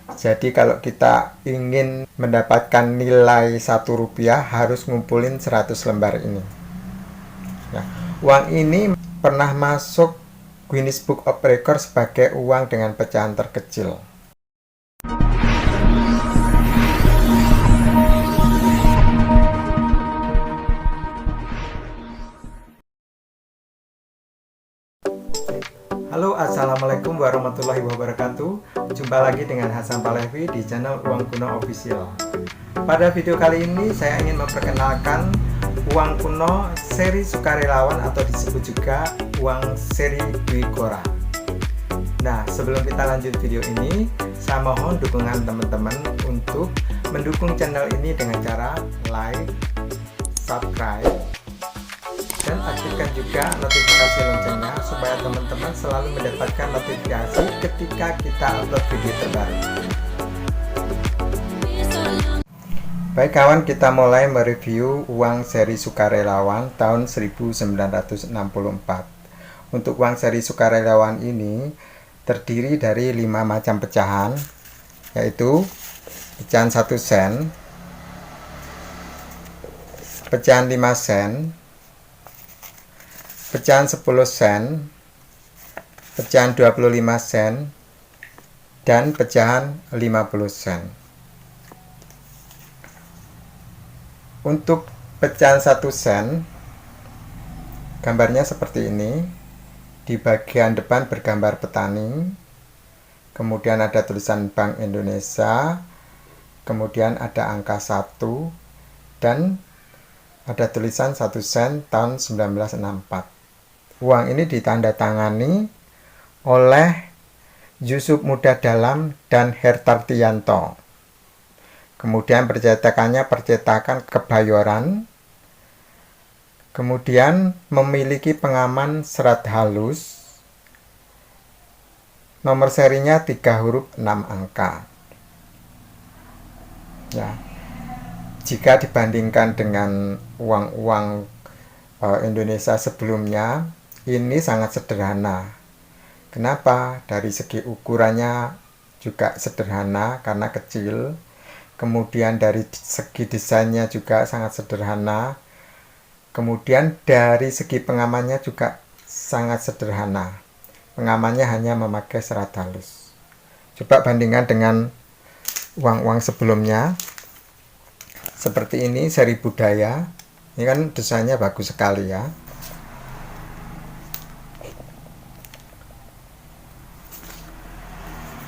Jadi kalau kita ingin mendapatkan nilai Rp1 harus ngumpulin 100 lembar ini. Nah, uang ini pernah masuk Guinness Book of Records sebagai uang dengan pecahan terkecil. Halo, assalamualaikum warahmatullahi wabarakatuh. Jumpa lagi dengan Hasan Palevi di channel Uang Kuno Official. Pada video kali ini saya ingin memperkenalkan uang kuno seri sukarelawan atau disebut juga uang seri Dwi Kora. Nah, sebelum kita lanjut video ini, saya mohon dukungan teman-teman untuk mendukung channel ini dengan cara like, subscribe, dan aktifkan juga notifikasi loncengnya supaya teman-teman selalu mendapatkan notifikasi ketika kita upload video terbaru. Baik kawan, kita mulai mereview uang seri sukarelawan tahun 1964. Untuk uang seri sukarelawan ini terdiri dari 5 macam pecahan, yaitu pecahan 1 sen, pecahan 5 sen, pecahan 10 sen, pecahan 25 sen, dan pecahan 50 sen. Untuk pecahan 1 sen, gambarnya seperti ini. Di bagian depan bergambar petani, kemudian ada tulisan Bank Indonesia, kemudian ada angka 1, dan ada tulisan 1 sen tahun 1964. Uang ini ditandatangani oleh Yusuf Muda Dalam dan Hertartianto. Kemudian percetakannya percetakan Kebayoran. Kemudian memiliki pengaman serat halus. Nomor serinya 3 huruf 6 angka. Ya. Jika dibandingkan dengan uang-uang Indonesia sebelumnya, ini sangat sederhana. Kenapa? Dari segi ukurannya juga sederhana karena kecil. Kemudian dari segi desainnya juga sangat sederhana. Kemudian dari segi pengamannya juga sangat sederhana. Pengamannya hanya memakai serat halus. Coba bandingkan dengan uang-uang sebelumnya. Seperti ini seri budaya. Ini kan desainnya bagus sekali ya.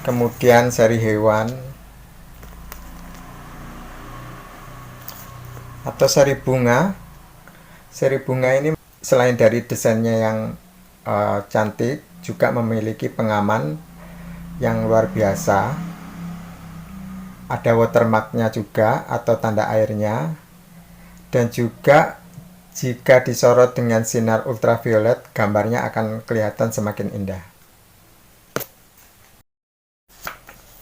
Kemudian seri hewan atau seri bunga. Seri bunga ini selain dari desainnya yang cantik, juga memiliki pengaman yang luar biasa. Ada watermarknya juga atau tanda airnya, dan juga jika disorot dengan sinar ultraviolet, gambarnya akan kelihatan semakin indah.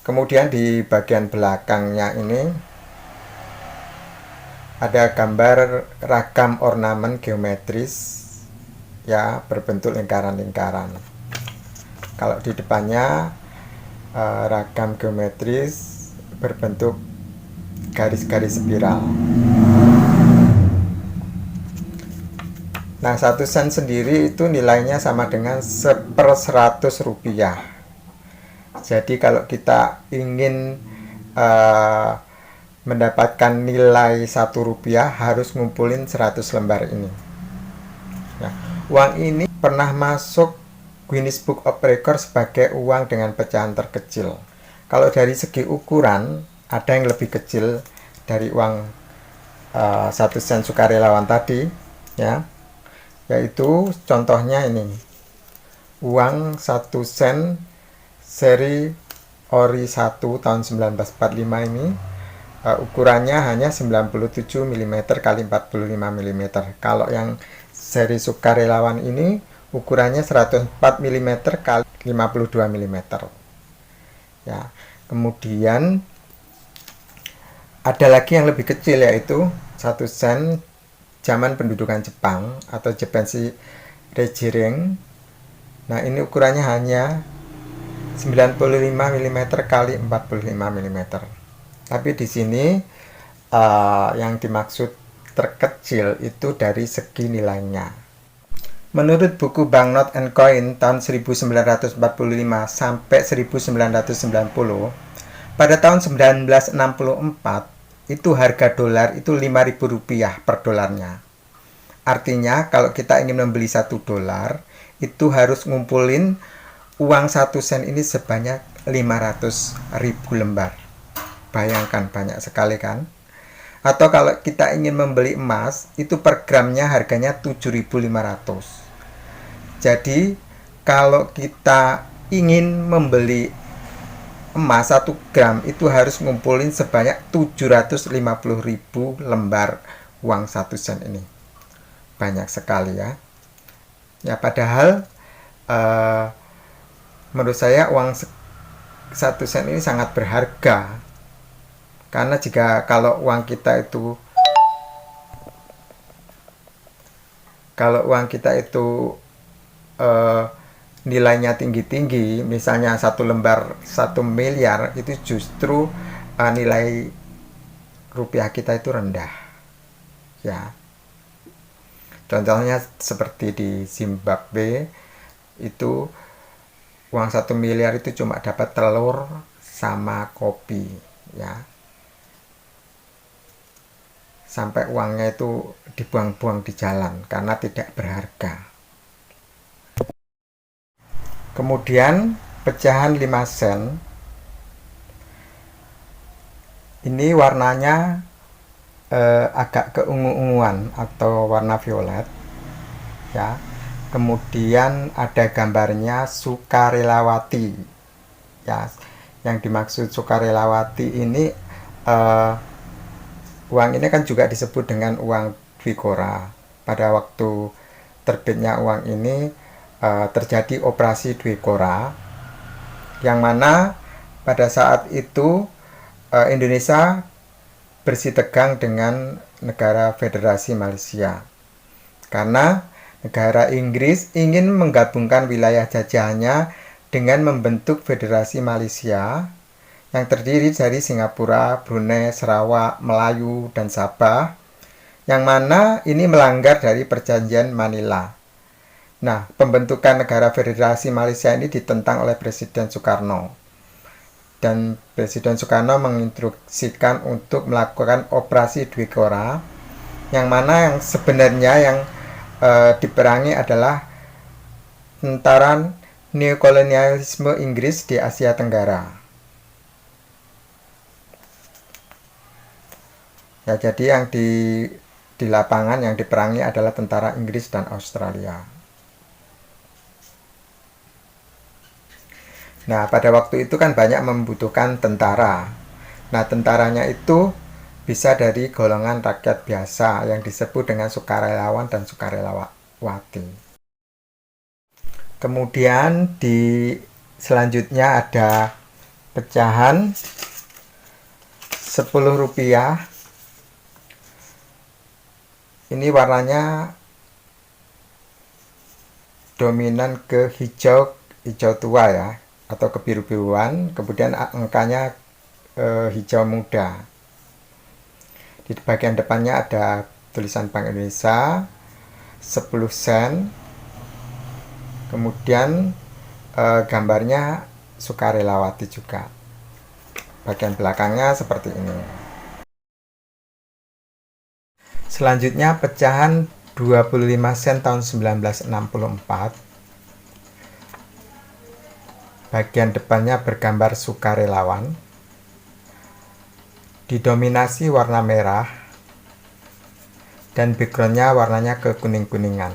Kemudian di bagian belakangnya ini ada gambar ragam ornamen geometris ya, berbentuk lingkaran-lingkaran. Kalau di depannya ragam geometris berbentuk garis-garis spiral. Nah, 1 sen sendiri itu nilainya sama dengan Rp1/100. Jadi kalau kita ingin mendapatkan nilai Rp1 harus ngumpulin 100 lembar ini. Nah, uang ini pernah masuk Guinness Book of Records sebagai uang dengan pecahan terkecil. Kalau dari segi ukuran, ada yang lebih kecil dari uang 1 sen sukarelawan tadi, ya, yaitu contohnya ini, uang 1 sen seri Ori 1 tahun 1945 ini. Ukurannya hanya 97 mm x 45 mm. Kalau yang seri sukarelawan ini ukurannya 104 mm x 52 mm. Ya. Kemudian ada lagi yang lebih kecil, yaitu 1 sen zaman pendudukan Jepang atau Japanese Rejiring. Nah, ini ukurannya hanya 95 mm kali 45 mm. Tapi di sini yang dimaksud terkecil itu dari segi nilainya. Menurut buku Banknote and Coin tahun 1945 sampai 1990, pada tahun 1964 itu harga dolar itu Rp5.000 per dolarnya. Artinya kalau kita ingin membeli 1 dolar itu harus ngumpulin uang 1 sen ini sebanyak 500.000 lembar. Bayangkan, banyak sekali kan? Atau kalau kita ingin membeli emas itu per gramnya harganya 7.500. Jadi kalau kita ingin membeli emas 1 gram itu harus ngumpulin sebanyak 750.000 lembar uang 1 sen ini. Banyak sekali ya. Ya padahal menurut saya uang 1 sen ini sangat berharga. Karena kalau uang kita itu nilainya tinggi-tinggi, misalnya 1 lembar 1 miliar, itu justru nilai rupiah kita itu rendah ya. Contohnya seperti di Zimbabwe itu uang 1 miliar itu cuma dapat telur sama kopi ya. Sampai uangnya itu dibuang-buang di jalan karena tidak berharga. Kemudian pecahan 5 sen ini warnanya agak keungu-unguan atau warna violet ya. Kemudian ada gambarnya sukarelawati ya. Yang dimaksud sukarelawati ini uang ini kan juga disebut dengan uang Dwikora. Pada waktu terbitnya uang ini terjadi operasi Dwikora, yang mana pada saat itu Indonesia bersitegang dengan negara Federasi Malaysia karena negara Inggris ingin menggabungkan wilayah jajahannya dengan membentuk Federasi Malaysia yang terdiri dari Singapura, Brunei, Sarawak, Melayu, dan Sabah, yang mana ini melanggar dari Perjanjian Manila. Nah, pembentukan negara Federasi Malaysia ini ditentang oleh Presiden Soekarno. Dan Presiden Soekarno menginstruksikan untuk melakukan operasi Dwikora, yang mana yang sebenarnya yang diperangi adalah tentara neokolonialisme Inggris di Asia Tenggara. Ya, jadi yang di lapangan yang diperangi adalah tentara Inggris dan Australia. Nah, pada waktu itu kan banyak membutuhkan tentara. Nah, tentaranya itu bisa dari golongan rakyat biasa yang disebut dengan sukarelawan dan sukarelawati. Kemudian selanjutnya ada pecahan 10 rupiah. Ini warnanya dominan ke hijau tua ya, atau kebiru-biruan, kemudian angkanya hijau muda. Di bagian depannya ada tulisan Bank Indonesia 10 sen, kemudian gambarnya sukarelawati juga. Bagian belakangnya seperti ini. Selanjutnya pecahan 25 sen tahun 1964. Bagian depannya bergambar sukarelawan, didominasi warna merah, dan backgroundnya warnanya kekuning-kuningan.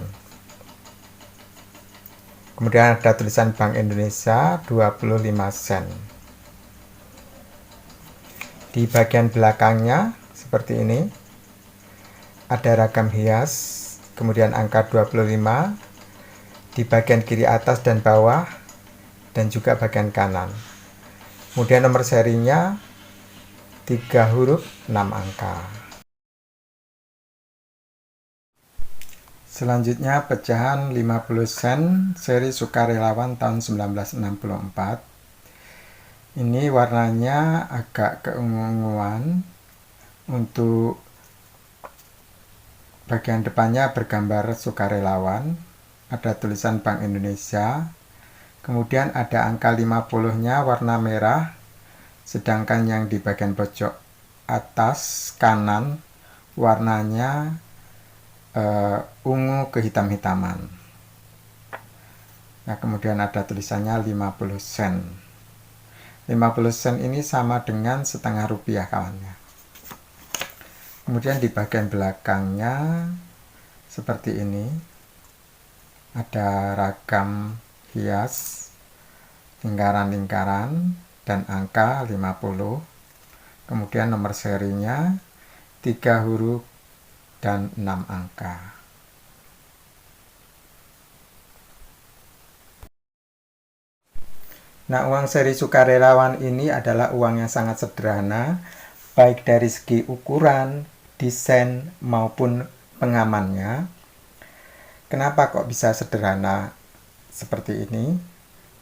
Kemudian ada tulisan Bank Indonesia 25 sen. Di bagian belakangnya seperti ini, ada ragam hias, kemudian angka 25 di bagian kiri atas dan bawah, dan juga bagian kanan. Kemudian nomor serinya 3 huruf 6 angka. Selanjutnya pecahan 50 sen seri sukarelawan tahun 1964. Ini warnanya agak keungu-unguan. Untuk bagian depannya bergambar sukarelawan, ada tulisan Bank Indonesia, kemudian ada angka 50-nya warna merah, sedangkan yang di bagian pojok atas kanan warnanya ungu kehitam-hitaman. Nah, kemudian ada tulisannya 50 sen. 50 sen ini sama dengan setengah rupiah kawannya. Kemudian di bagian belakangnya seperti ini, ada ragam hias, lingkaran-lingkaran, dan angka 50. Kemudian nomor serinya 3 huruf dan 6 angka. Nah, uang seri sukarelawan ini adalah uang yang sangat sederhana, baik dari segi ukuran, desain, maupun pengamannya. Kenapa kok bisa sederhana seperti ini?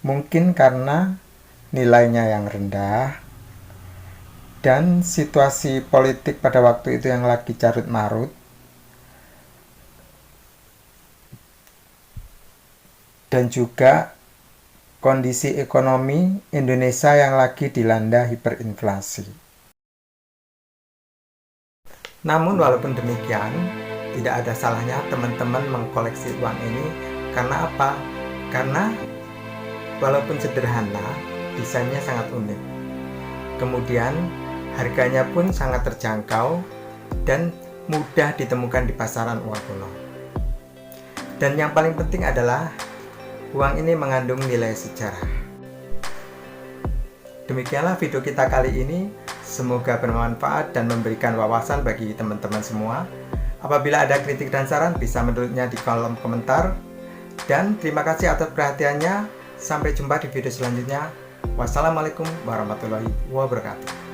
Mungkin karena nilainya yang rendah dan situasi politik pada waktu itu yang lagi carut marut, dan juga kondisi ekonomi Indonesia yang lagi dilanda hiperinflasi. Namun walaupun demikian, tidak ada salahnya teman-teman mengkoleksi uang ini. Karena apa? Karena walaupun sederhana, desainnya sangat unik. Kemudian harganya pun sangat terjangkau dan mudah ditemukan di pasaran uang kuno. Dan yang paling penting adalah uang ini mengandung nilai sejarah. Demikianlah video kita kali ini. Semoga bermanfaat dan memberikan wawasan bagi teman-teman semua. Apabila ada kritik dan saran, bisa menulisnya di kolom komentar. Dan terima kasih atas perhatiannya. Sampai jumpa di video selanjutnya. Wassalamualaikum warahmatullahi wabarakatuh.